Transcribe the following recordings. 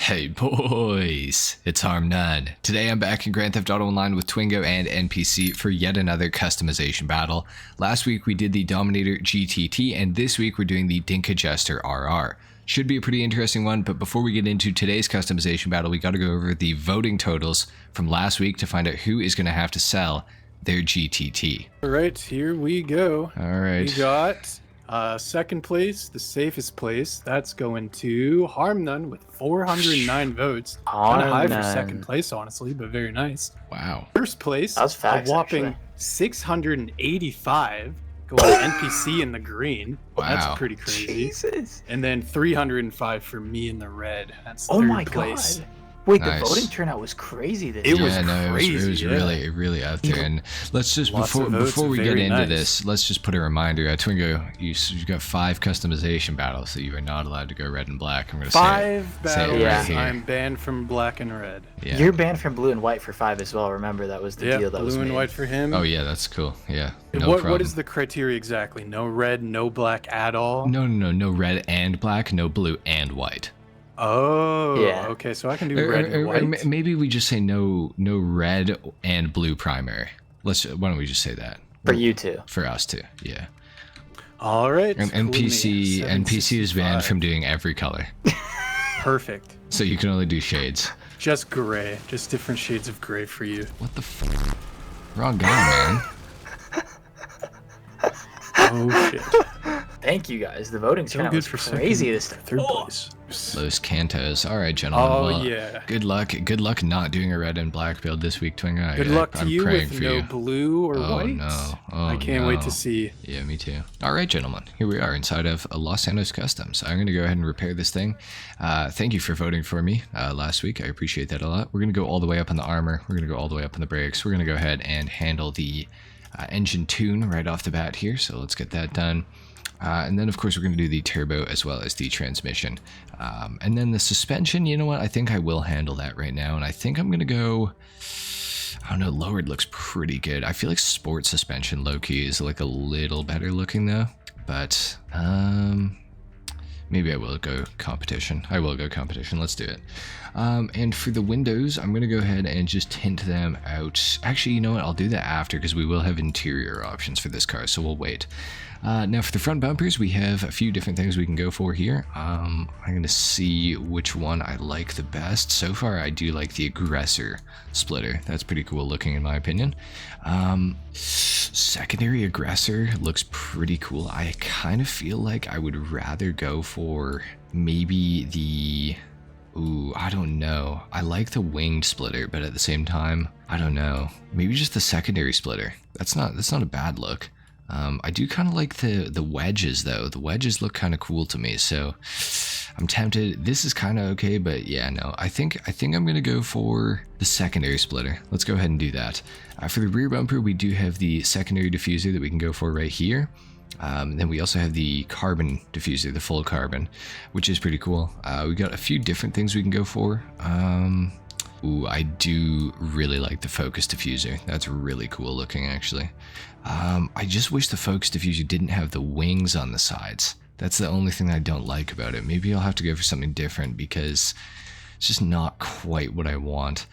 Hey boys, it's HarmNone. Today I'm back in Grand Theft Auto Online with Twingo and NPC for yet another customization battle. Last week we did the Dominator GTT and this week we're doing the Dinka Jester RR. Should be a pretty interesting one, but before we get into today's customization battle, we got to go over the voting totals from last week to find out who is going to have to sell their GTT. Alright, here we go. Alright. We got second place, the safest place. That's going to HarmNone with 409 votes. Kind of high for second place, honestly, but very nice. Wow. First place, that was facts, a whopping actually. 685 going to NPC in the green. Wow. That's pretty crazy. Jesus. And then 305 for me in the red. That's Oh third my place. god. Wait, Nice. the voting turnout was crazy this It year. was It was crazy, really out there. And let's just Lots of votes, before we get very into nice. this, let's just put a reminder. Twingo, you've got 5 customization battles, so you are not allowed to go red and black. I'm gonna say it 5 battles. right here. I'm banned from black and red. Yeah. You're banned from blue and white for 5 as well. Remember, that was the Yeah, deal that was blue and made. white for him. Oh yeah, that's cool. Yeah. No What problem. is the criteria exactly? No red, no black at all? No red and black, no blue and white. Oh, Yeah. okay, so I can do red and Or white. maybe we just say no red and blue primary. Why don't we just say that? For you two. For us too. Yeah. All right. And cool to me. NPC is banned 765. from doing every color. Perfect. So you can only do shades. Just gray. Just different shades of gray for you. What the f? Wrong guy, man. Oh shit. Thank you guys. The voting So turnout good was for crazy this time. Third place. Los Cantos. All right, gentlemen. Oh well, yeah. Good luck. Good luck not doing a red and black build this week, Twingo. Good luck to I'm you praying with for no you. blue or Oh white. no. Oh, I can't wait no. to see. Yeah, me too. All right, gentlemen. Here we are inside of Los Santos Customs. I'm going to go ahead and repair this thing. Thank you for voting for me last week. I appreciate that a lot. We're going to go all the way up on the armor. We're going to go all the way up on the brakes. We're going to go ahead and handle the engine tune right off the bat here. So let's get that done. And then, of course, we're going to do the turbo as well as the transmission. And then the suspension, you know what? I think I will handle that right now. And I think I'm going to go... I don't know, lowered looks pretty good. I feel like sport suspension low-key is like a little better looking though. But maybe I will go competition. I will go competition. Let's do it. And for the windows, I'm going to go ahead and just tint them out. Actually, you know what? I'll do that after because we will have interior options for this car, so we'll wait. Now for the front bumpers, we have a few different things we can go for here. I'm going to see which one I like the best. So far, I do like the aggressor splitter. That's pretty cool looking in my opinion. Secondary aggressor looks pretty cool. I kind of feel like I would rather go for maybe the... Ooh, I don't know. I like the winged splitter, but at the same time, I don't know. Maybe just the secondary splitter. That's not a bad look. I do kind of like the wedges though. The wedges look kind of cool to me, so I'm tempted. This is kind of okay, but yeah, no. I think I'm gonna go for the secondary splitter. Let's go ahead and do that. For the rear bumper, we do have the secondary diffuser that we can go for right here. Then we also have the carbon diffuser, the full carbon, which is pretty cool. We got a few different things we can go for. Ooh, I do really like the focus diffuser. That's really cool looking, actually. I just wish the focus diffuser didn't have the wings on the sides. That's the only thing I don't like about it. Maybe I'll have to go for something different because it's just not quite what I want.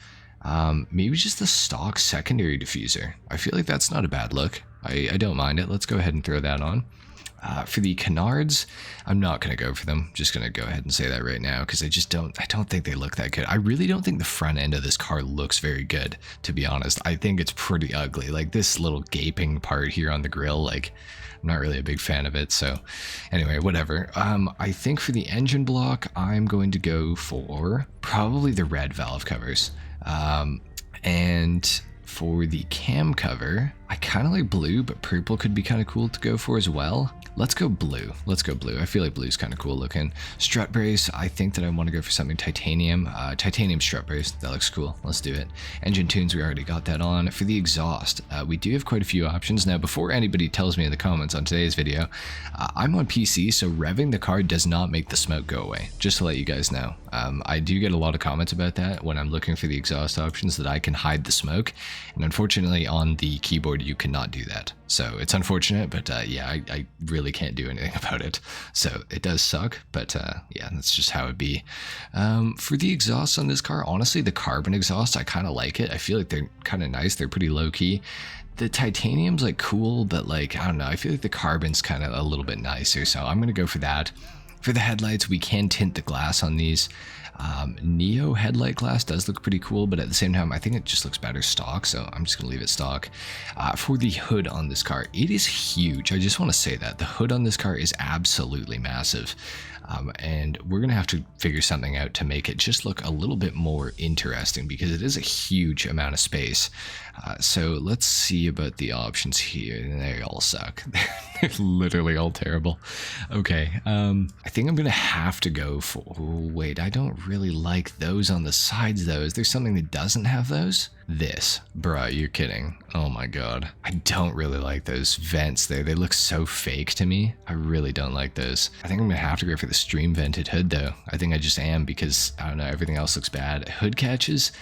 Maybe just the stock secondary diffuser. I feel like that's not a bad look. I don't mind it. Let's go ahead and throw that on. For the canards, I'm not going to go for them. Just going to go ahead and say that right now because I don't think they look that good. I really don't think the front end of this car looks very good, to be honest. I think it's pretty ugly. Like this little gaping part here on the grill, like I'm not really a big fan of it. So anyway, whatever. I think for the engine block, I'm going to go for probably the red valve covers. And for the cam cover, I kind of like blue, but purple could be kind of cool to go for as well. Let's go blue. Let's go blue. I feel like blue's kind of cool looking. Strut brace, I think that I want to go for something titanium. Titanium strut brace, that looks cool. Let's do it. Engine tunes, we already got that on. For the exhaust, we do have quite a few options. Now, before anybody tells me in the comments on today's video, I'm on PC, so revving the car does not make the smoke go away, just to let you guys know. I do get a lot of comments about that when I'm looking for the exhaust options, that I can hide the smoke. And unfortunately, on the keyboard, you cannot do that. So it's unfortunate, but yeah, I really really can't do anything about it. So it does suck, but yeah, that's just how it be. For the exhaust on this car, honestly, the carbon exhaust, I kind of like it. I feel like they're kind of nice. They're pretty low key. The titanium's like cool, but like, I don't know, I feel like the carbon's kind of a little bit nicer, so I'm gonna go for that. For the headlights, we can tint the glass on these. Neo headlight glass does look pretty cool, but at the same time, I think it just looks better stock, so I'm just gonna leave it stock. For the hood on this car, it is huge. I just want to say that the hood on this car is absolutely massive. And we're gonna have to figure something out to make it just look a little bit more interesting, because it is a huge amount of space. So let's see about the options here. They all suck. They're literally all terrible. Okay, I think I'm gonna have to go for, oh, wait, I don't really like those on the sides though. Is there something that doesn't have those? This, bruh, you're kidding. Oh my god. I don't really like those vents there. They look so fake to me. I really don't like those. I think I'm gonna have to go for the stream vented hood though. I think I just am, because I don't know, everything else looks bad. Hood catches,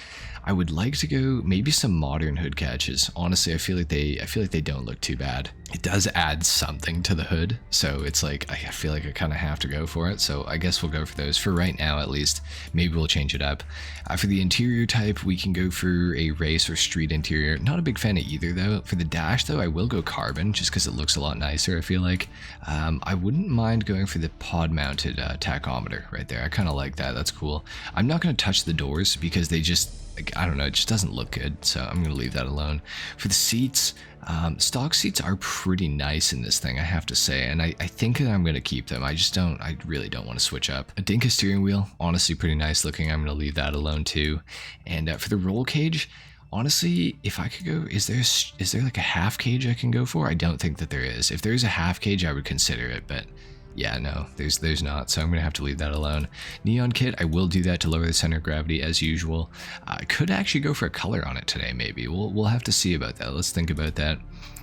I would like to go maybe some modern hood catches. Honestly, I feel like they don't look too bad. It does add something to the hood, so it's like I feel like I kind of have to go for it. So I guess we'll go for those for right now, at least. Maybe we'll change it up. For the interior type, we can go for a race or street interior. Not a big fan of either though. For the dash though, I will go carbon just because it looks a lot nicer, I feel like. I wouldn't mind going for the pod mounted tachometer right there. I kind of like that. That's cool. I'm not going to touch the doors because they just, like, I don't know, it just doesn't look good, so I'm gonna leave that alone. For the seats, stock seats are pretty nice in this thing, I have to say, and I think that I'm gonna keep them. I really don't want to switch up. A Dinka steering wheel, honestly pretty nice looking. I'm gonna leave that alone too. And for the roll cage, honestly, if I could go, is there like a half cage I can go for? I don't think that there is. If there's a half cage, I would consider it, but yeah, no, there's not, so I'm gonna have to leave that alone. Neon kit, I will do that to lower the center of gravity as usual. I could actually go for a color on it today, maybe. We'll have to see about that. Let's think about that.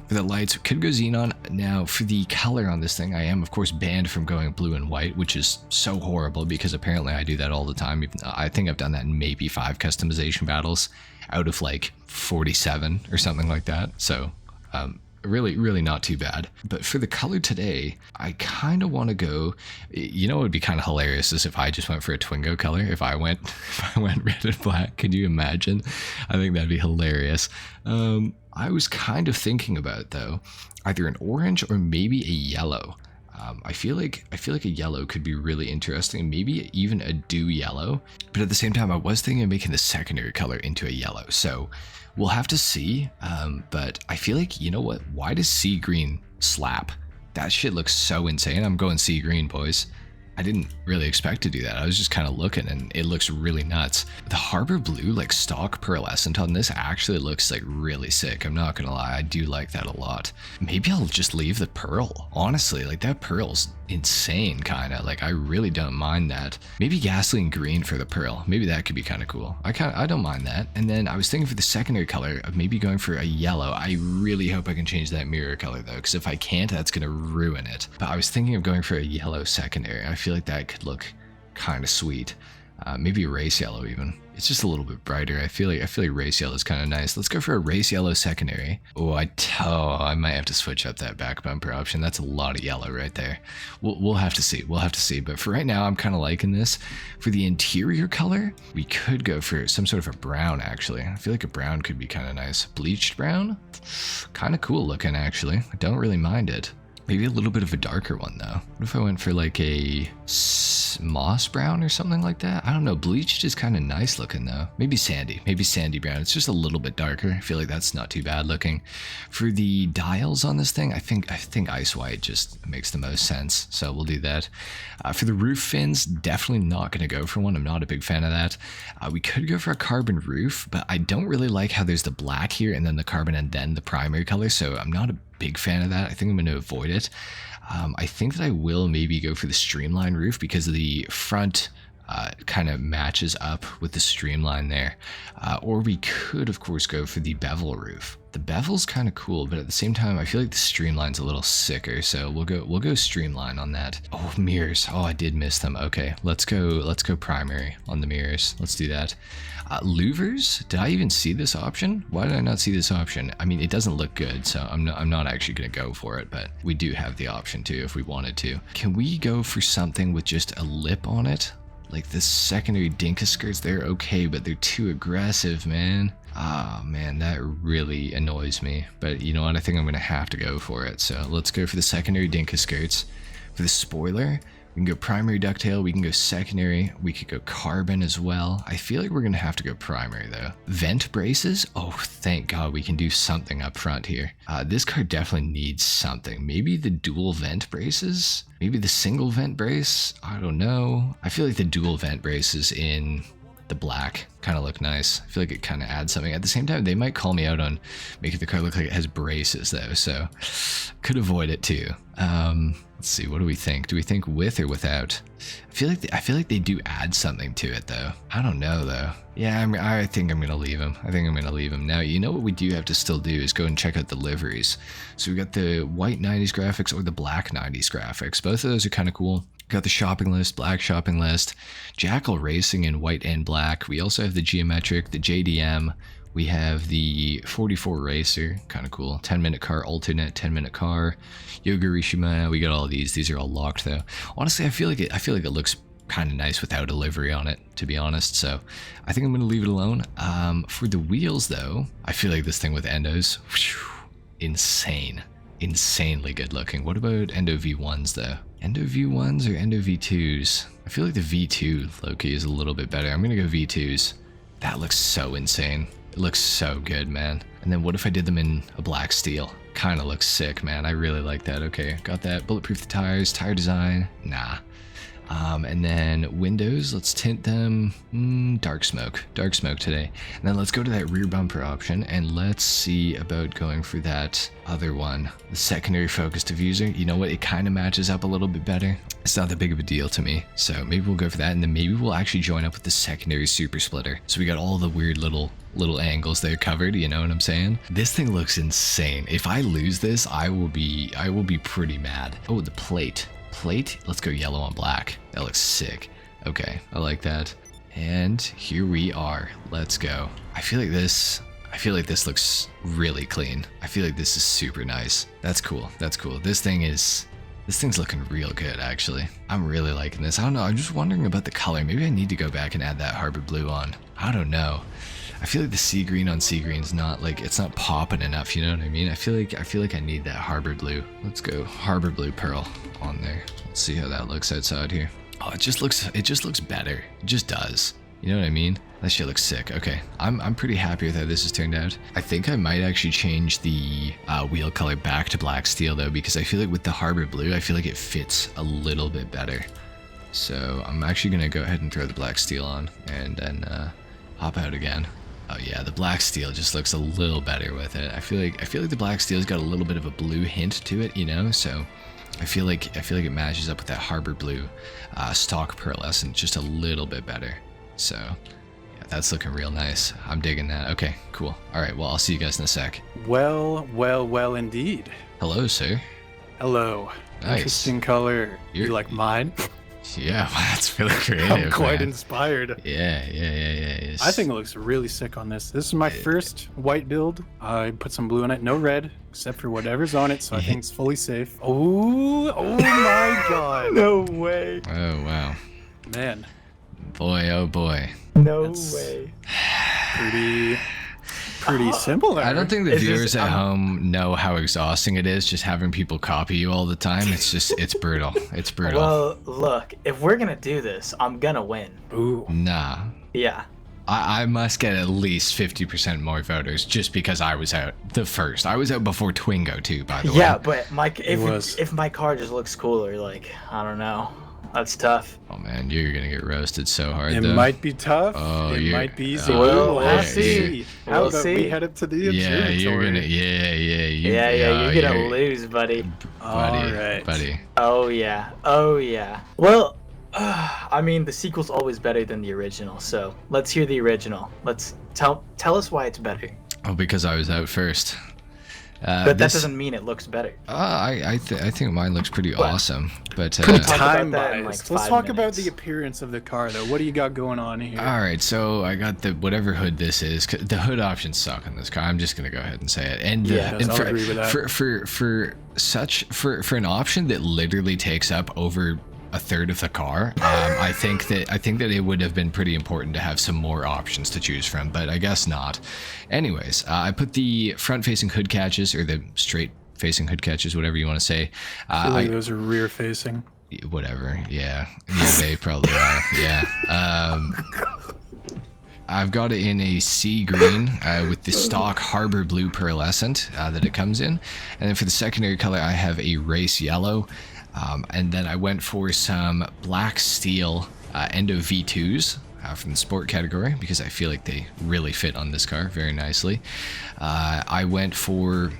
For the lights, could go xenon. Now, for the color on this thing, I am of course banned from going blue and white, which is so horrible because apparently I do that all the time. I think I've done that in maybe 5 customization battles out of like 47 or something like that. So, really not too bad. But for the color today, I kind of want to go, you know what would be kind of hilarious is if I just went for a Twingo color. If I went red and black, could you imagine? I think that'd be hilarious. I was kind of thinking about though, either an orange or maybe a yellow. I feel like a yellow could be really interesting, maybe even a dew yellow. But at the same time, I was thinking of making the secondary color into a yellow. So we'll have to see, but I feel like, you know what? Why does sea green slap? That shit looks so insane. I'm going sea green, boys. I didn't really expect to do that. I was just kind of looking and it looks really nuts. The Harbor Blue, like stock pearlescent on this actually looks like really sick. I'm not gonna lie, I do like that a lot. Maybe I'll just leave the pearl. Honestly, like that pearl's insane kinda. Like I really don't mind that. Maybe gasoline green for the pearl. Maybe that could be kind of cool. I don't mind that. And then I was thinking for the secondary color of maybe going for a yellow. I really hope I can change that mirror color though, because if I can't, that's gonna ruin it. But I was thinking of going for a yellow secondary. I feel like that could look kind of sweet. Maybe a race yellow even. It's just a little bit brighter. I feel like race yellow is kind of nice. Let's go for a race yellow secondary. Oh, I might have to switch up that back bumper option. That's a lot of yellow right there. We'll have to see. We'll have to see. But for right now, I'm kind of liking this. For the interior color, we could go for some sort of a brown actually. I feel like a brown could be kind of nice. Bleached brown, kind of cool looking actually. I don't really mind it. Maybe a little bit of a darker one though. What if I went for like a moss brown or something like that? I don't know. Bleached is kind of nice looking though. Maybe sandy brown. It's just a little bit darker. I feel like that's not too bad looking. For the dials on this thing, I think ice white just makes the most sense. So we'll do that. For the roof fins, definitely not going to go for one. I'm not a big fan of that. We could go for a carbon roof, but I don't really like how there's the black here and then the carbon and then the primary color. So I'm not a big fan of that. I think I'm going to avoid it. I think that I will maybe go for the streamline roof because the front kind of matches up with the streamline there. Or we could, of course, go for the bevel roof. The bevel's kind of cool, but at the same time, I feel like the streamline's a little sicker, so we'll go streamline on that. Oh, mirrors. Oh, I did miss them. Okay, let's go primary on the mirrors. Let's do that. Louvers? Did I even see this option? Why did I not see this option? I mean, it doesn't look good, so I'm not actually gonna go for it, but we do have the option too if we wanted to. Can we go for something with just a lip on it? Like the secondary Dinka skirts, they're okay, but they're too aggressive, man. Ah, man, that really annoys me. But you know what? I think I'm going to have to go for it. So let's go for the secondary Dinka skirts. For the spoiler, we can go primary ducktail. We can go secondary. We could go carbon as well. I feel like we're going to have to go primary, though. Vent braces? Oh, thank God we can do something up front here. This car definitely needs something. Maybe the dual vent braces? Maybe the single vent brace? I don't know. I feel like the dual vent braces in the black kind of look nice. I feel like it kind of adds something. At the same time, they might call me out on making the car look like it has braces, though, so could avoid it too. Let's see, what do we think? Do we think with or without? I feel like they do add something to it, though. I don't know, though. Yeah, I think I'm gonna leave them. I think I'm gonna leave them. Now, you know what we do have to still do is go and check out the liveries. So we got the white 90s graphics or the black 90s graphics. Both of those are kind of cool. Got the shopping list, black shopping list, Jackal Racing in white and black. We also have the geometric, the JDM. We have the 44 Racer, kind of cool. 10-minute car alternate, 10-minute car. Yogarishima, we got all these. These are all locked though. Honestly, I feel like it looks kind of nice without a livery on it, to be honest. So I think I'm gonna leave it alone. For the wheels though, I feel like this thing with endos, whew, insane. Insanely good looking. What about Endo V1s though? Endo V1s or Endo V2s? I feel like the V2 low-key is a little bit better. I'm gonna go V2s. That looks so insane. It looks so good, man. And then what if I did them in a black steel? Kind of looks sick, man. I really like that. Okay, got that. Bulletproof the tires, tire design. Nah. And then windows, let's tint them dark smoke today. And then let's go to that rear bumper option and let's see about going for that other one, the secondary focus diffuser. You know what, it kind of matches up a little bit better. It's not that big of a deal to me, so maybe we'll go for that, and then maybe we'll actually join up with the secondary super splitter. So we got all the weird little angles there covered, you know what I'm saying? This thing looks insane. If I lose this, I will be pretty mad. Oh, the plate, let's go yellow on black. That looks sick. Okay, I like that. And here we are. Let's go. I feel like this looks really clean. I feel like this is super nice. That's cool. This thing's looking real good, actually. I'm really liking this. I don't know, I'm just wondering about the color. Maybe I need to go back and add that harbor blue on. I don't know. I feel like the sea green on sea green's not like, it's not popping enough, you know what I mean? I feel like I need that harbor blue. Let's go harbor blue pearl on there. Let's see how that looks outside here. Oh, it just looks better. It just does. You know what I mean? That shit looks sick. Okay, I'm pretty happy with how this has turned out. I think I might actually change the wheel color back to black steel though, because I feel like with the harbor blue, I feel like it fits a little bit better. So I'm actually gonna go ahead and throw the black steel on and then hop out again. Oh yeah, the black steel just looks a little better with it. I feel like the black steel's got a little bit of a blue hint to it, you know. So I feel like it matches up with that harbor blue stock pearlescent just a little bit better. So yeah, that's looking real nice. I'm digging that. Okay, cool. All right, well, I'll see you guys in a sec. Well indeed. Hello, sir. Hello. Nice. Interesting color. You like mine? Yeah, well, that's really creative. I'm quite man. inspired. Yeah. I think it looks really sick on this. This is my first white build. I put some blue in it, no red, except for whatever's on it, so I think it's fully safe. Oh my god. No way. Oh, wow. Man. Boy, oh boy. No way. Pretty simple. I don't think the viewers at home know how exhausting it is just having people copy you all the time. It's brutal. It's brutal. Well, look, if we're gonna do this, I'm gonna win. Ooh. Nah. Yeah. I must get at least 50% more voters just because I was out the first. I was out before Twingo too, by the way. Yeah, but if my car just looks cooler, like, I don't know. That's tough. Oh man, you're gonna get roasted so hard. It though. might be tough. Oh, it might be easy. We'll see. How about we head up to the observatory? You're gonna. You're gonna lose, buddy. All right, buddy. Oh yeah. Well, I mean, the sequel's always better than the original, so let's hear the original. Let's tell us why it's better. Oh, because I was out first. But that doesn't mean it looks better. I think mine looks pretty awesome. But Time about that in, bias. like, Let's 5 talk about minutes. the appearance of the car, though. What do you got going on here? all right, so I got the whatever hood this is. The hood options suck on this car. I'm just gonna go ahead and say it. And Yeah, and I'll agree with that. for an option that literally takes up over a third of the car, I think that it would have been pretty important to have some more options to choose from, but I guess not. Anyways, I put the front-facing hood catches, or the straight-facing hood catches, whatever you want to say. I feel like those are rear-facing. Whatever, yeah, they probably are. Yeah. I've got it in a sea green with the stock Harbor Blue pearlescent that it comes in, and then for the secondary color, I have a race yellow. And then I went for some black steel Endo V2s from the sport category because I feel like they really fit on this car very nicely. I went for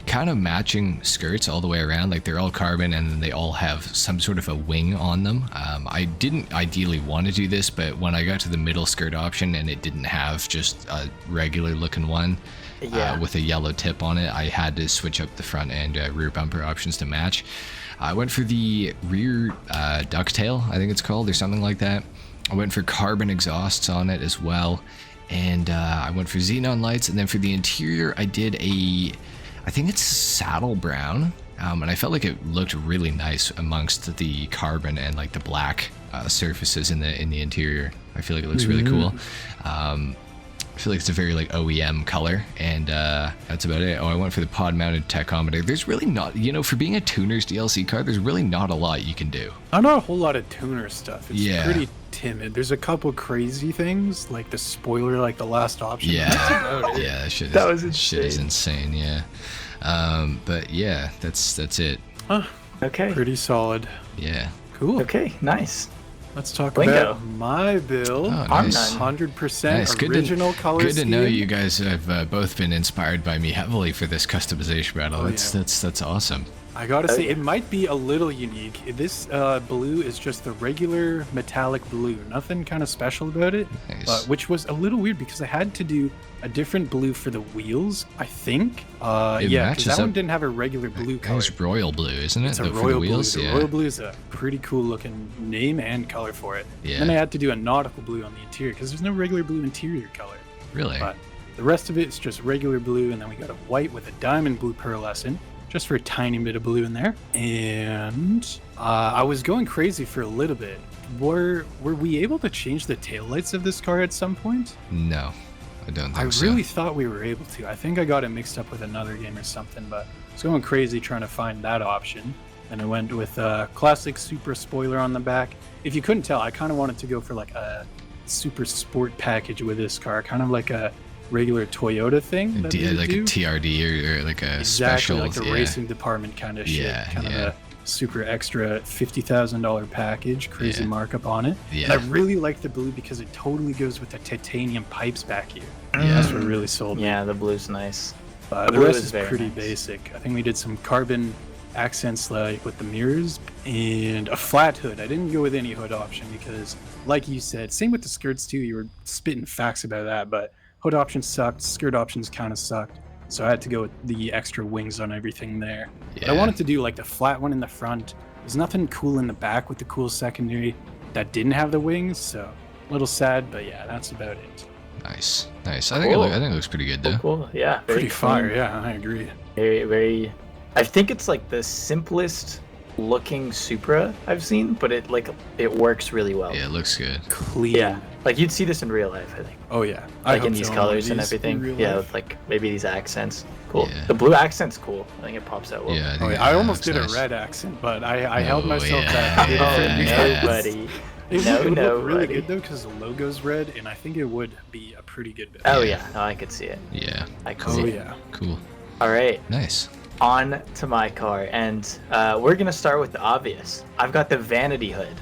kind of matching skirts all the way around, like they're all carbon and then they all have some sort of a wing on them. I didn't ideally want to do this, but when I got to the middle skirt option and it didn't have just a regular looking one, with a yellow tip on it, I had to switch up the front and rear bumper options to match. I went for the rear ducktail, I think it's called, or something like that. I went for carbon exhausts on it as well, and I went for xenon lights. And then for the interior, I did I think it's saddle brown, and I felt like it looked really nice amongst the carbon and like the black surfaces in the interior. I feel like it looks really cool. I feel like it's a very like OEM color, and that's about it. Oh, I went for the pod mounted tachometer. There's really not, for being a tuner's DLC car, there's really not a lot you can do. Not a whole lot of tuner stuff. It's pretty timid. There's a couple crazy things, like the spoiler, like the last option. Yeah, yeah, that shit is insane. Yeah, but yeah, that's it. Huh. Okay. Pretty solid. Yeah. Cool. Okay, nice. Let's talk Blingo. about my build. Oh, nice. 100% Nice. original color Good to know scheme. you guys have both been inspired by me heavily for this customization battle. Oh, That's awesome. I gotta say, it might be a little unique. This blue is just the regular metallic blue. Nothing kind of special about it, Nice. which was a little weird because I had to do a different blue for the wheels, I think. Yeah, because matches that one up- didn't have a regular blue color. It's royal blue, isn't it? It's a For the royal blue. wheels? The Yeah. royal blue is a pretty cool looking name and color for it. Yeah. Then I had to do a nautical blue on the interior because there's no regular blue interior color. Really? But the rest of it is just regular blue, and then we got a white with a diamond blue pearlescent, just for a tiny bit of blue in there. And I was going crazy for a little bit. Were we able to change the taillights of this car at some point? No, I don't think I so. really thought we were able to. I think I got it mixed up with another game or something, but I was going crazy trying to find that option. And I went with a classic super spoiler on the back. If you couldn't tell, I kind of wanted to go for like a super sport package with this car, kind of like a regular Toyota thing. That they like do. a TRD or like a Exactly, special. like the yeah. racing department kind of shit. Yeah, Kind yeah. of a super extra $50,000 package, crazy Yeah. markup on it. Yeah. And I really like the blue because it totally goes with the titanium pipes back here. Yeah. That's what really sold me. Yeah, the blue's nice. The blue rest is is very pretty nice. basic. I think we did some carbon accents like with the mirrors and a flat hood. I didn't go with any hood option because, like you said, same with the skirts too. You were spitting facts about that, but hood options sucked. Skirt options kind of sucked. So I had to go with the extra wings on everything there. But I Yeah. wanted to do like the flat one in the front. There's nothing cool in the back with the cool secondary that didn't have the wings, so a little sad, but yeah, that's about it. Nice. I Cool. think it looks pretty good though. Cool. Yeah. Very Pretty fire, clean. yeah, I agree. Very, very. I think it's like the simplest looking Supra I've seen, but it works really well. Yeah, it looks good. Clean. Yeah. Like you'd see this in real life, I think. Oh yeah. Like hope in these to own colors and these in everything. real Yeah, life. with like maybe these accents. Cool. Yeah. The blue accent's cool. I think it pops out well. Yeah, I Oh, think yeah. I that almost looks did nice. a red accent, but I held Oh, myself yeah, back. yeah, Oh, yeah. nobody. It would No, look really nobody. good though because the logo's red, and I think it would be a pretty good bit. Oh Yeah. yeah, no, I could see it. Yeah. I could Oh see it. yeah. Cool. All right, Nice. on to my car, and we're gonna start with the obvious. I've got the vanity hood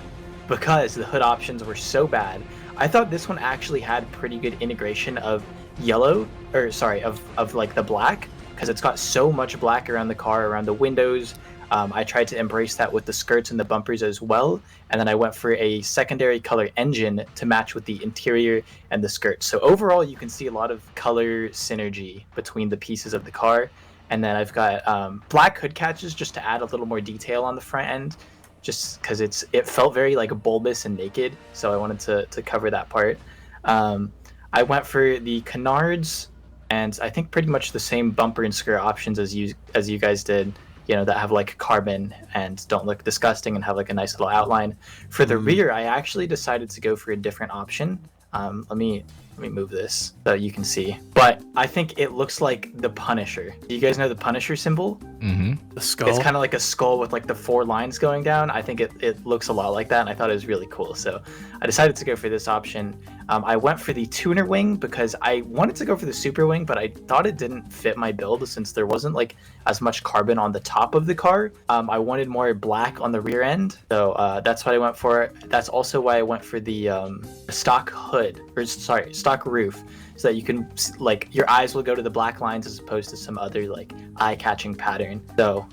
because the hood options were so bad. I thought this one actually had pretty good integration of of like the black, because it's got so much black around the car, around the windows, I tried to embrace that with the skirts and the bumpers as well, and then I went for a secondary color engine to match with the interior and the skirts. So overall, you can see a lot of color synergy between the pieces of the car. And then I've got black hood catches just to add a little more detail on the front end, just because it felt very like bulbous and naked, so I wanted to cover that part. I went for the canards, and I think pretty much the same bumper and skirt options as you guys did, you know, that have like carbon and don't look disgusting and have like a nice little outline. For the rear, I actually decided to go for a different option. Let me move this so you can see. But I think it looks like the Punisher. Do you guys know the Punisher symbol? Mm-hmm. The skull. It's kind of like a skull with like the 4 lines going down. I think it looks a lot like that, and I thought it was really cool. So I decided to go for this option. I went for the tuner wing because I wanted to go for the super wing, but I thought it didn't fit my build since there wasn't like as much carbon on the top of the car. I wanted more black on the rear end, so that's what I went for. That's also why I went for the stock hood, or sorry, stock roof, so that you can, like, your eyes will go to the black lines as opposed to some other like eye-catching pattern. So,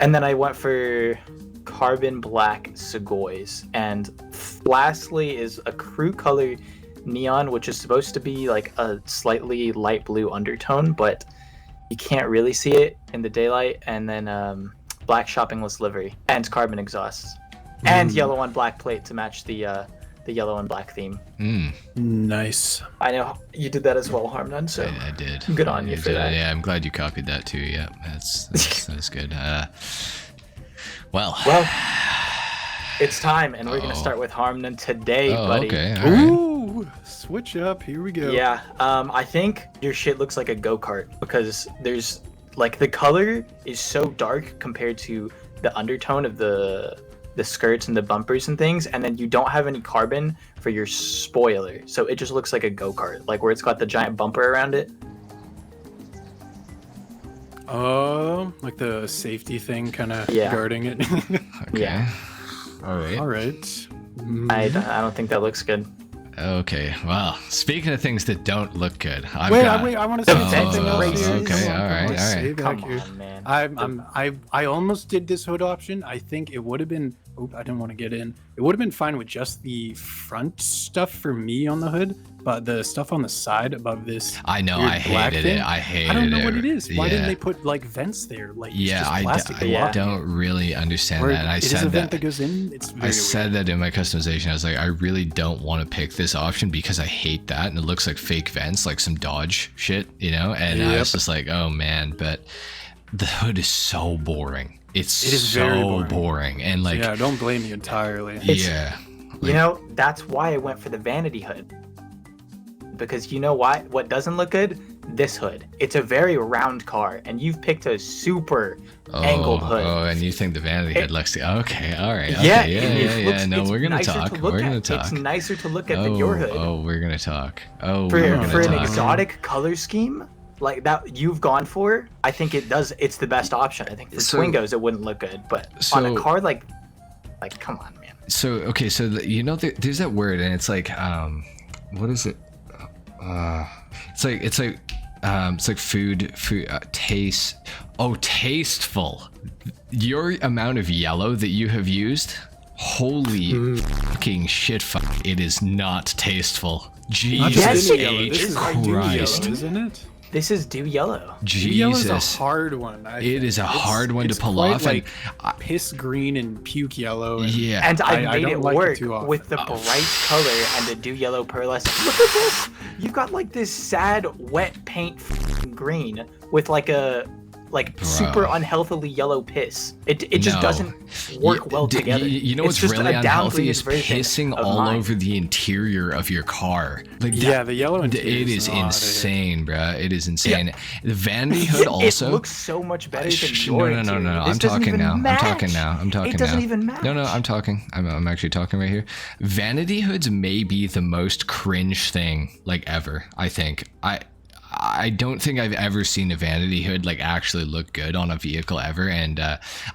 and then I went for carbon black Segoys, and lastly is a crew color neon, which is supposed to be like a slightly light blue undertone, but you can't really see it in the daylight. And then black shopping list livery and carbon exhaust, and yellow on black plate to match the yellow and black theme. Nice. I know you did that as well, HarmNone, so I did. good on you for that. Yeah, I'm glad you copied that too. Yeah, that's good. Well, it's time, and we're gonna start with HarmNone today, buddy. Okay, all right. Ooh, switch up. Here we go. Yeah, I think your shit looks like a go-kart because there's like the color is so dark compared to the undertone of the skirts and the bumpers and things, and then you don't have any carbon for your spoiler, so it just looks like a go-kart, like where it's got the giant bumper around it. Like the safety thing kind of Yeah. guarding it. Okay. Yeah. All right. All right. I don't think that looks good. Okay. Well, speaking of things that don't look good, Wait, I want to say something else. races. here. Okay, Come on, all right, let's all right. stay back Come here. on, man. I almost did this hood option. I think it would have been. Oh, I didn't want to get in. It would have been fine with just the front stuff for me on the hood, but the stuff on the side above this. I know. weird I black hated thing, it. I hated it. I don't know what it is. Why didn't Yeah. they put like vents there? Like it's Yeah, just plastic. to yeah. walk in. don't really understand Or that. And I it is said a vent that. that goes in. It's very I said that in my customization. I was like, I really don't want to pick this option because I hate that, and it looks like fake vents, like some Dodge shit, you know. And I was just like, oh man, but the hood is so boring. It is very so boring. and like, yeah, I don't blame you entirely. yeah, You know, that's why I went for the vanity hood. Because you know why? What doesn't look good? This hood. It's a very round car, and you've picked a super angled hood. Oh, and you think the vanity hood looks okay? All right. Yeah, Okay, it looks- No, it's we're gonna nicer talk. to look We're gonna at. talk. It's nicer to look at than your hood. Oh, we're gonna talk. Oh, for we're gonna for an talk. exotic color scheme like that you've gone for, I think it's the best option. I think for So- Twingos it wouldn't look good, but on a car like come on, man. So okay, so you know, there's that word, and it's like, what is it? It's like food, taste. Oh, tasteful. Your amount of yellow that you have used, holy fucking shit! It is not tasteful. Jesus Yes, it H is. This is dew Christ. yellow, isn't it? This is dew yellow. Yellow's a Jesus. hard one. I It think. is a hard one to It's pull quite off, and like piss green and puke yellow. And yeah. And I I made don't it like it work too often. with the bright color and the dew yellow pearlescent. Look at this! You've got like this sad wet paint green with like a super unhealthily yellow piss. It just No. doesn't work well together. You know It's what's just really a unhealthy downgraded is version pissing of all mine. over the interior of your car. Like yeah, the yellow interior it is not it. insane, bruh. It is insane. The vanity hood It also. looks so much better than No, your no. interior. This I'm doesn't talking even now. I'm talking match. now. I'm talking now. It doesn't even match. No, I'm talking. I'm actually talking right here. Vanity hoods may be the most cringe thing like ever. I think. I don't think I've ever seen a vanity hood like actually look good on a vehicle ever, and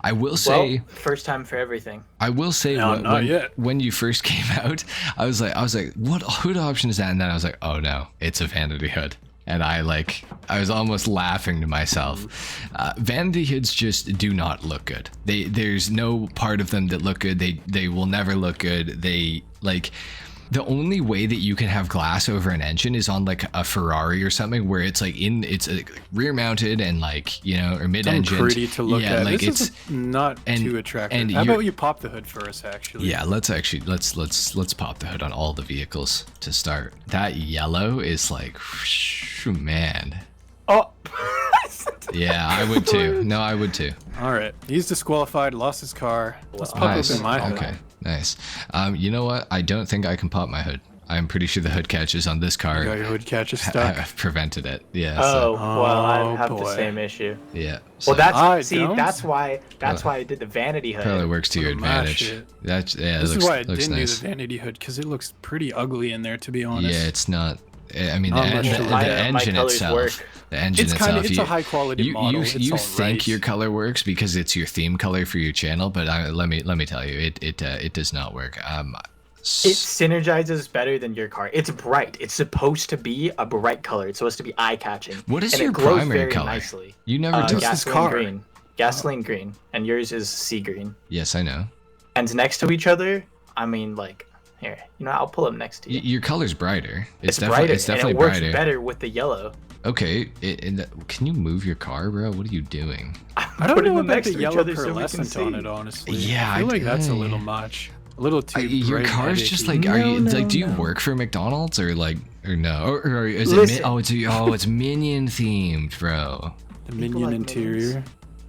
I will say, Well, first time for everything. I will say, No, not yet. when you first came out, I was like, what hood option is that? And then I was like, oh no, it's a vanity hood. and I was almost laughing to myself. Vanity hoods just do not look good. There's no part of them that look good. They will never look good. They like. The only way that you can have glass over an engine is on like a Ferrari or something where it's like it's rear mounted and like, you know, or mid engine. Pretty to look at. Like this is not too attractive. And how about you pop the hood for us actually? Yeah, let's pop the hood on all the vehicles to start. That yellow is like, man. Oh. Yeah, I would too. No, I would too. All right, he's disqualified, lost his car. Let's pop open my hood. Okay, nice. You know what? I don't think I can pop my hood. I'm pretty sure the hood catches on this car. You got your hood catches stuck. I've prevented it. Yeah. Oh, well, I have the same issue. Yeah. So. Well, that's why I did the vanity hood. Probably works to your advantage. This is why I didn't do the vanity hood, because it looks pretty ugly in there, to be honest. Yeah, it's not. I mean, the engine itself. The engine itself. It's a high quality model. You think your color works because it's your theme color for your channel, but let me tell you, it does not work. It synergizes better than your car. It's bright. It's supposed to be a bright color. It's supposed to be eye-catching. What is and your it glows primary very color? Nicely. You never took this car. Green. Gasoline green, and yours is sea green. Yes, I know. And next to each other, I mean, like, here, you know, I'll pull them next to you. Your color's brighter. It's brighter. It's definitely and it works brighter. better with the yellow. Okay, can you move your car, bro? What are you doing? I don't know about the yellow pearlescent on it, honestly. Yeah, I feel like that's a little much. A little too. Your car's just like, do you work for McDonald's or no? Or is Listen. it's Minion themed, bro? The Minion interior.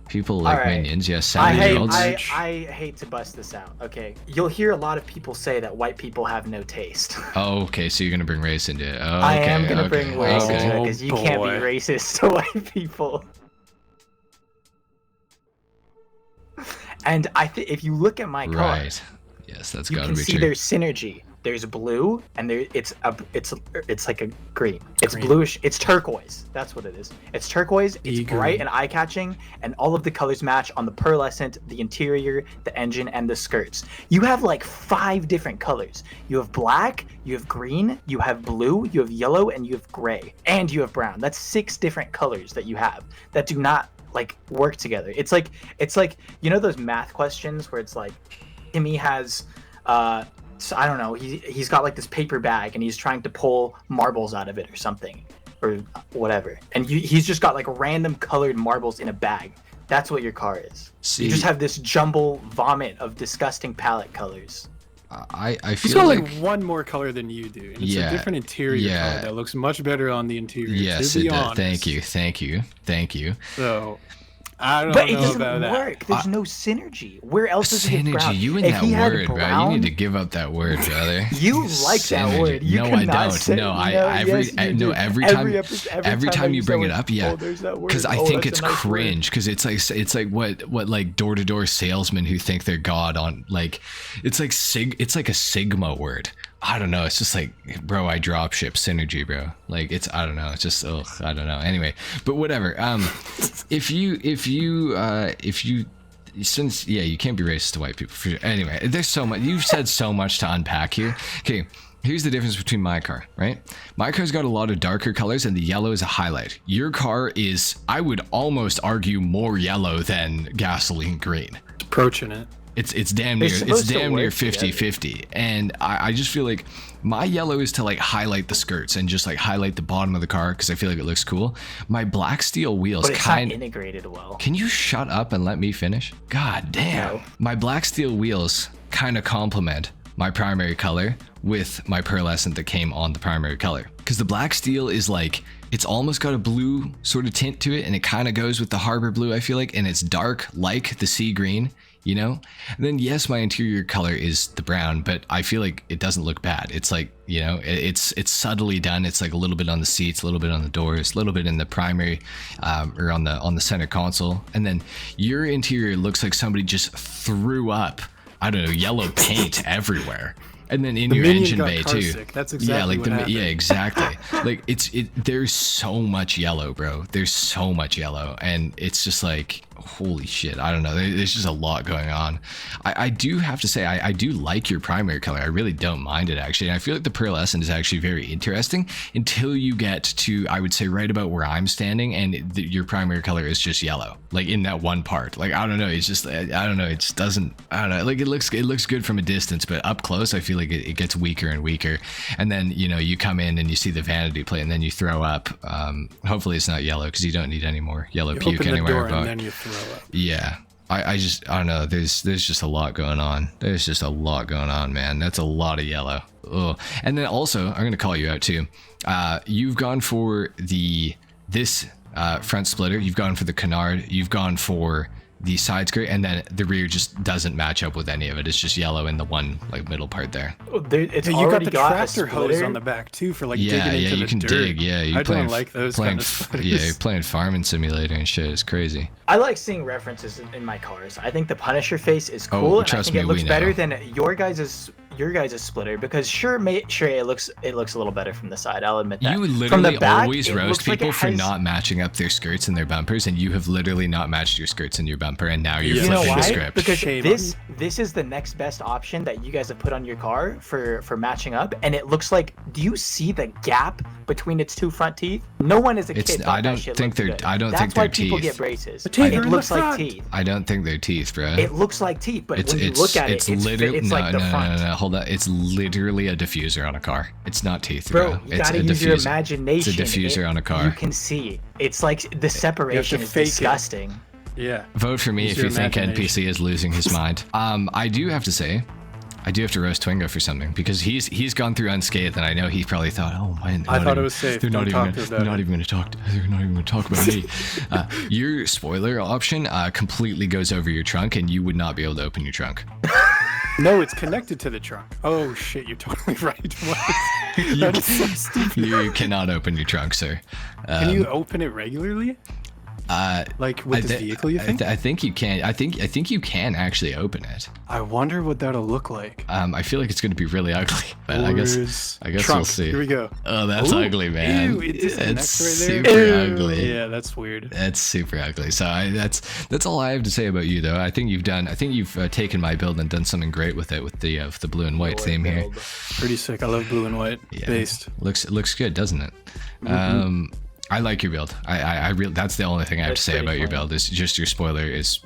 People like Minions, yes. I hate to bust this out. Okay, you'll hear a lot of people say that white people have no taste. Oh, okay. So you're gonna bring race into it. Oh, okay, I am gonna bring race into it because you can't be boy. racist to white people. And if you look at my car, right? Yes, that's gotta be true. You can see there's synergy. There's blue, and it's like a green. It's bluish. It's turquoise. That's what it is. It's turquoise. It's bright and eye-catching, and all of the colors match on the pearlescent, the interior, the engine, and the skirts. You have like 5 different colors. You have black, you have green, you have blue, you have yellow, and you have gray, and you have brown. That's 6 different colors that you have that do not like work together. It's like you know those math questions where it's like Timmy has so I don't know, he's got like this paper bag and he's trying to pull marbles out of it or something or whatever, and he's just got like random colored marbles in a bag. That's what your car is. See, you just have this jumble vomit of disgusting palette colors. I feel he's got like one more color than you do, and it's a different interior color that looks much better on the interior. Yes, to be it does. honest. Thank you. So I don't but know it doesn't about work. There's no synergy. Where else is it brown? Synergy, you and that word, bro. You need to give up that word, brother. You like that word. You no, I don't. No, every time you bring it up, yeah, because I think it's cringe. Because it's like what like door-to-door salesmen who think they're God on like it's like a Sigma word. I don't know. It's just like, bro, I drop ship synergy, bro. Like I don't know. It's just, I don't know. Anyway, but whatever. If you since you can't be racist to white people. For sure. Anyway, there's so much. You've said so much to unpack here. Okay. Here's the difference between my car, right? My car's got a lot of darker colors and the yellow is a highlight. Your car is, I would almost argue, more yellow than gasoline green. Approaching it. It's damn near 50-50, and I just feel like my yellow is to like highlight the skirts and just like highlight the bottom of the car because I feel like it looks cool. My black steel wheels but it's not integrated well. Can you shut up and let me finish? God damn. No. My black steel wheels kind of complement my primary color with my pearlescent that came on the primary color, because the black steel is like, it's almost got a blue sort of tint to it, and it kind of goes with the harbor blue, I feel like, and it's dark like the sea green, you know? And then yes, my interior color is the brown, but I feel like it doesn't look bad. It's like, you know, it's subtly done. It's like a little bit on the seats, a little bit on the doors, a little bit in the primary or on the center console, and then your interior looks like somebody just threw up, I don't know, yellow paint everywhere. And then in your engine bay too. That's exactly what happened. Yeah, exactly. Like there's so much yellow, bro. There's so much yellow, and it's just like, holy shit, I don't know, there's just a lot going on. I do have to say, I do like your primary color. I really don't mind it, actually. And I feel like the pearlescent is actually very interesting until you get to, I would say, right about where I'm standing, and your primary color is just yellow, like in that one part. Like, I don't know, it's just, I don't know, it just doesn't, I don't know, like it looks good from a distance, but up close I feel like it gets weaker and weaker. And then, you know, you come in and you see the vanity plate, and then you throw up. Hopefully it's not yellow, because you don't need any more yellow puke anywhere. And then you throw up. Yeah, I don't know, there's just a lot going on. There's just a lot going on, man. That's a lot of yellow. Ugh. And then also, I'm gonna call you out too. You've gone for this front splitter, you've gone for the canard, you've gone for the side skirt, and then the rear just doesn't match up with any of it. It's just yellow in the one like middle part there. It's you got the tractor hose on the back too for like digging into the dirt. Yeah, you can dig. Yeah, I don't like those kind of splitters. Yeah, you're playing farming simulator and shit. It's crazy. I like seeing references in my cars. I think the Punisher face is cool, and I think it looks better than your guys' splitter, because sure it looks a little better from the side. I'll admit that. You literally always roast people for not matching up their skirts and their bumpers, and you have literally not matched your skirts and your bumper, and now you're flipping the script. Because this is the next best option that you guys have put on your car for matching up, and it looks like, do you see the gap between its two front teeth? No one is a kid. I don't think they're teeth. That's why people get braces. It looks like teeth. I don't think they're teeth, bro. It looks like teeth, but when you look at it, it's like the front. No, hold on. It's literally a diffuser on a car. It's not teeth, bro. You gotta use your imagination. It's a diffuser on a car. You can see. It's like the separation is disgusting. Yeah. Vote for me if you think NPC is losing his mind. I do have to say, I do have to roast Twingo for something, because he's gone through unscathed, and I know he probably thought, oh man, I thought it was safe. They're not even going to talk about me. Your spoiler option completely goes over your trunk, and you would not be able to open your trunk. No, it's connected to the trunk. Oh shit, you're totally right. That is so stupid. You cannot open your trunk, sir. Can you open it regularly? Like with this vehicle, you think? I think you can. I think you can actually open it. I wonder what that'll look like. I feel like it's going to be really ugly, but I guess we'll see. Here we go. Oh, that's ugly, man. Ew, it's super ugly. Yeah, that's weird. That's super ugly. So that's all I have to say about you, though. I think you've taken my build and done something great with it, with the blue and white theme here. Pretty sick. I love blue and white based. Looks good, doesn't it? Mm-hmm. I like your build. I really, that's the only thing I have to say about your build. Is just your spoiler is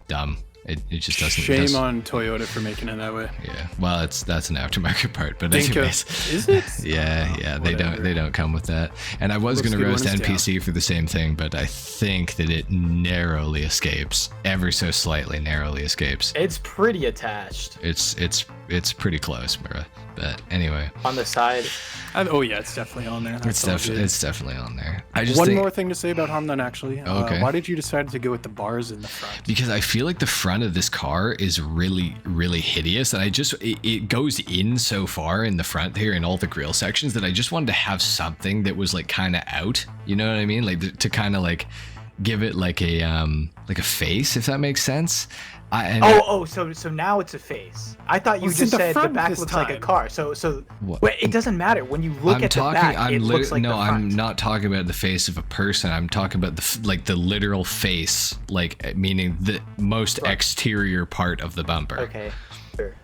dumb. It just doesn't. Shame on Toyota for making it that way. Yeah. Well, that's an aftermarket part, but Dinka. anyways. Is it? Yeah. They don't come with that. And I was gonna roast NPC for the same thing, but I think that it narrowly escapes, ever so slightly narrowly escapes. It's pretty attached. It's pretty close, bro. But anyway. On the side. Oh yeah, it's definitely on there. It's definitely on there. One more thing to say about HarmNone, actually. Okay. Why did you decide to go with the bars in the front? Because I feel like the front of this car is really, really hideous, and it goes in so far in the front here in all the grill sections that I just wanted to have something that was like kind of out. You know what I mean? Like to kind of like give it like a face, if that makes sense. So now it's a face. I thought you just said the back looks like a car. So it doesn't matter when you look at the back. It looks like the front. I'm not talking about the face of a person. I'm talking about the literal face, like meaning the most exterior part of the bumper. Okay, sure.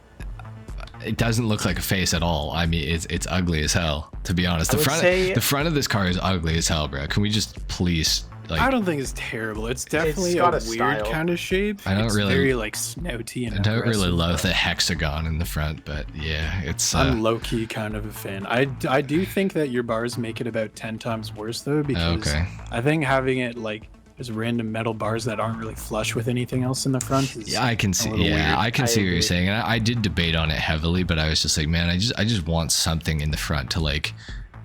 It doesn't look like a face at all. I mean, it's ugly as hell, to be honest. The front of this car is ugly as hell, bro. Can we just please? I don't think it's terrible. It's definitely a weird kind of shape. It's very like snouty and I don't really love the hexagon in the front, but yeah, it's. I'm low key kind of a fan. I do think that your bars make it about 10 times worse though, because I think having it like as random metal bars that aren't really flush with anything else in the front is I can see. Yeah, I can see what you're saying, and I did debate on it heavily, but I was just like, man, I just want something in the front to like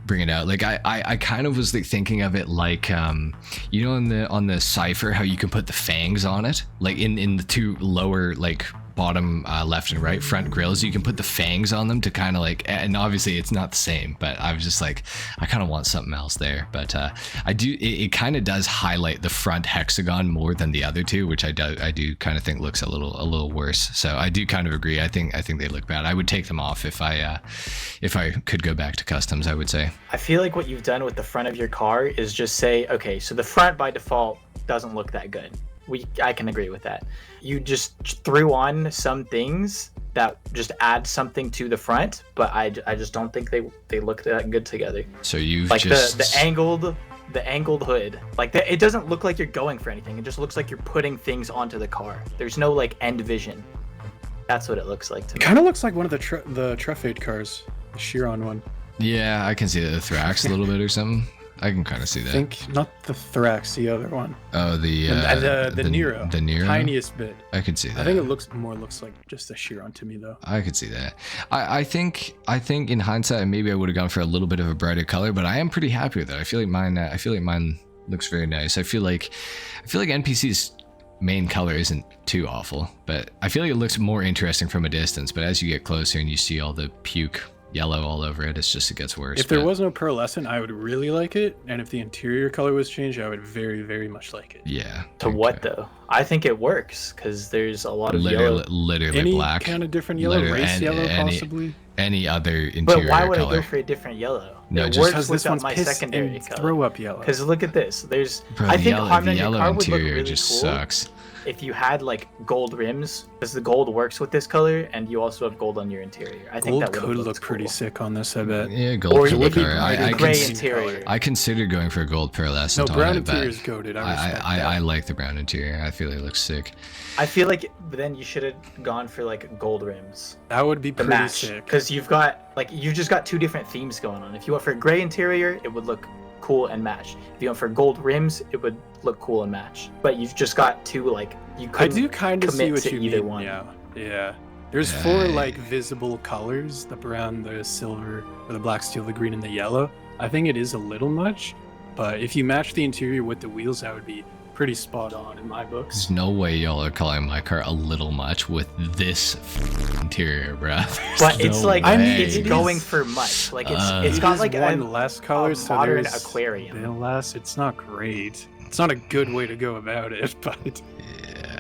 bring it out. Like I kind of was like thinking of it like you know on the Cypher how you can put the fangs on it, like in the two lower like bottom left and right front grills, you can put the fangs on them to kind of like, and obviously it's not the same, but I was just like, I kind of want something else there. But it kind of does highlight the front hexagon more than the other two, which I do kind of think looks a little worse. So I do kind of agree. I think they look bad. I would take them off if I could go back to customs, I would say. I feel like what you've done with the front of your car is just say, okay, so the front by default doesn't look that good. I can agree with that. You just threw on some things that just add something to the front, but I just don't think they look that good together. So you've like just the angled hood, like it doesn't look like you're going for anything. It just looks like you're putting things onto the car. There's no like end vision. That's what it looks like to me. Kind of looks like one of the Truffade cars, the Chiron one. Yeah, I can see the Thrax a little bit or something. I can kind of see that. I think not the Thrax, the other one. Oh, the Nero. The Nero. Tiniest bit. I could see that. I think it looks like just a Chiron to me though. I could see that. I think in hindsight maybe I would have gone for a little bit of a brighter color, but I am pretty happy with it. I feel like mine looks very nice. I feel like NPC's main color isn't too awful, but I feel like it looks more interesting from a distance. But as you get closer and you see all the puke yellow all over it, it gets worse. If there was no pearlescent, I would really like it, and if the interior color was changed, I would very, very much like it. Yeah. To what though? I think it works because there's a lot of yellow. Literally any black. Kind of different yellow, race yellow, possibly. Any other interior But why would color. I go for a different yellow? No, it just works because this without one's my piss secondary and color. throw up yellow. Because look at this. There's. Bro, I think the your yellow car would look interior really just cool sucks. if you had like gold rims, because the gold works with this color, and you also have gold on your interior. I think Gold that would could look look pretty sick on this, I bet. Yeah, gold Or could it look would be alright. gray interior. I considered going for a gold pearlescent No, on brown it, interior but is goated. I respect that. I like the brown interior. I feel it looks sick. I feel like then you should have gone for like gold rims. That would be The pretty match, sick. because you've just got two different themes going on. If you went for a gray interior, it would look cool and match. If you went for gold rims, it would look cool and match. But you've just got two like you I couldn't do kind of see commit what to you either mean. one. Yeah. There's four like visible colors: the brown, the silver, or the black steel, the green, and the yellow. I think it is a little much, but if you match the interior with the wheels, that would be pretty spot on in my books. There's no way y'all are calling my car a little much with this interior, bruh. But it's no like way. it's going for much. Like it's It got is like one less color, so modern there's aquarium. a bit less. It's not great. It's not a good way to go about it, but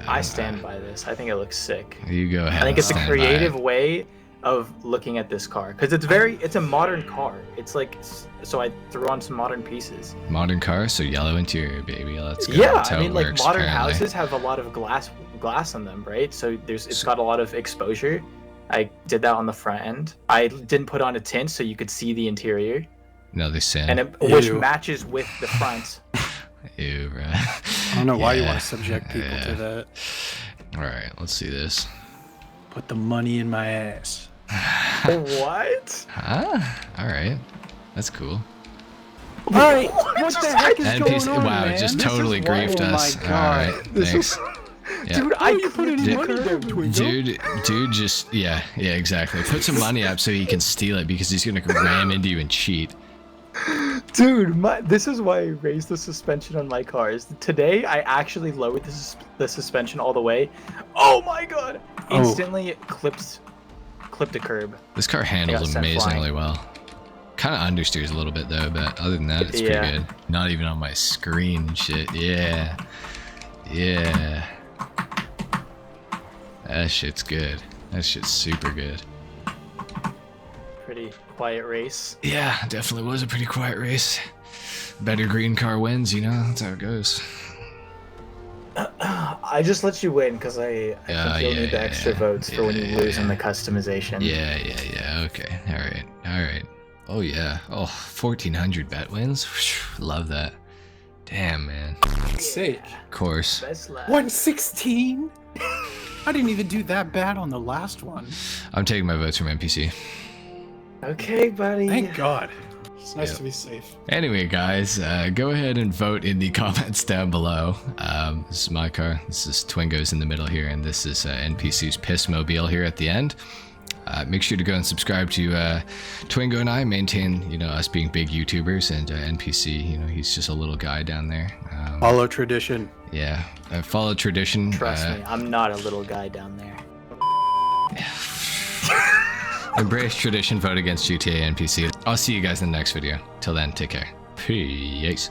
I stand by this. I think it looks sick. You go ahead. I think it's a stand by creative it. way of looking at this car because it's a modern car. It's like, so I threw on some modern pieces. Modern car, so yellow interior, baby. Let's go. Yeah, That's how I mean, it like works, modern apparently. houses have a lot of glass on them, right? So it's got a lot of exposure. I did that on the front end. I didn't put on a tint so you could see the interior, No, they sin. and which Ew. matches with the front. Ew, bro. I don't know why you Yeah, want to subject people yeah. to that. All right, let's see this. Put the money in my ass. What? Huh? All right, that's cool. All right, what the heck is NPC, going on, wow, man? just This is totally wild. griefed Oh us. my All God. right, This thanks. is- Yeah. Dude, Why you put any Dude, money down, Twingo? Dude, just yeah, exactly. Put some money up so he can steal it because he's gonna ram into you and cheat. Dude, this is why I raised the suspension on my cars. Today, I actually lowered the suspension all the way. Oh my god! Instantly it clipped a curb. This car got handles sent amazingly flying. well. Kind of understeers a little bit though, but other than that, it's Yeah. pretty good. Not even on my screen and shit. Yeah. That shit's good. That shit's super good. Pretty quiet race. Yeah, definitely was a pretty quiet race. Better green car wins, you know? That's how it goes. I just let you win because I think you'll need the extra votes for when you lose in the customization. Yeah. Okay. All right. Oh, yeah. Oh, 1,400 bet wins. Love that. Damn, man. Sake. Of course. Best lap. 116? I didn't even do that bad on the last one. I'm taking my votes from NPC. Okay, buddy. Thank God. It's nice Yep. to be safe. Anyway, guys, go ahead and vote in the comments down below. This is my car. This is Twingo's in the middle here, and this is NPC's Pissmobile here at the end. Make sure to go and subscribe to Twingo and I. Maintain, you know, us being big YouTubers, and NPC, you know, he's just a little guy down there. Follow tradition. Yeah, follow tradition. Trust me, I'm not a little guy down there. Embrace tradition. Vote against GTA NPC. I'll see you guys in the next video. Till then, take care. Peace.